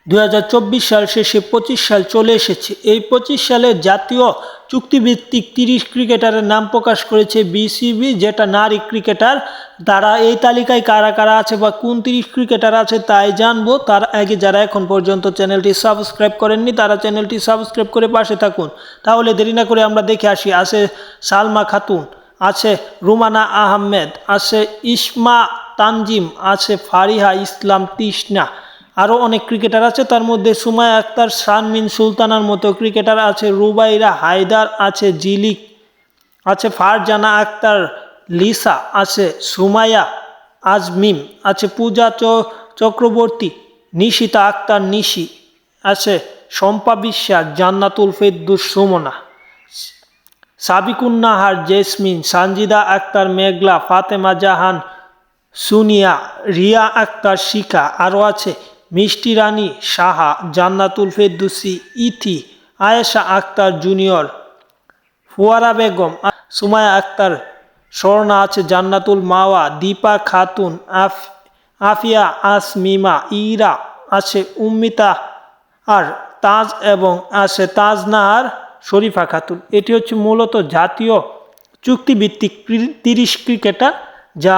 2024 সাল শেষে 25 সাল চলে এসেছে। এই 25 সালে জাতীয় চুক্তিভিত্তিক 30 ক্রিকেটারের নাম প্রকাশ করেছে বিসিবি, যেটা নারী ক্রিকেটার। তারা এই তালিকায় কারা কারা আছে বা কোন 30 ক্রিকেটার আছে তাই জানবো। তার আগে যারা এখন পর্যন্ত চ্যানেলটি সাবস্ক্রাইব করেননি তারা চ্যানেলটি সাবস্ক্রাইব করে পাশে থাকুন। তাহলে দেরি না করে আমরা দেখে আসি। আছে সালমা খাতুন, আছে রুমানা আহমেদ, আছে ইসমা তানজিম, আছে ফারিহা ইসলাম তৃষ্ণা, আরও অনেক ক্রিকেটার আছে। তার মধ্যে সুমাইয়া আক্তার, শারমিন সুলতানার মতো ক্রিকেটার আছে, রুবাইরা হায়দার আছে, জিলিক আছে, ফারজানা আক্তার লিসা আছে, সুমাইয়া আজমিম আছে, পূজা চক্রবর্তী, নিশিতা আক্তার নিশি আছে, শম্পা বিশ্বাস, জান্নাতুল ফেরদৌস সুমনা, সাবিকুন্নাহার জেসমিন, সানজিদা আক্তার মেঘলা, ফাতেমা জাহান সুনিয়া, রিয়া আক্তার শিখা, আরও আছে মিষ্টি রানী সাহা, জান্নাতুল ফেরদৌসি ইথি, আয়েশা আক্তার জুনিয়র, ফুয়ারা বেগম, সুমাইয়া আক্তার স্বর্ণা আছে, জান্নাতুল মাওয়া, দীপা খাতুন, আফিয়া আসমিমা, ইরা আছে, উম্মিতা আর তাজ এবং আছে তাজনাহার শরীফা খাতুন। এটি হচ্ছে মূলত জাতীয় চুক্তিভিত্তিক 30 ক্রিকেটার যা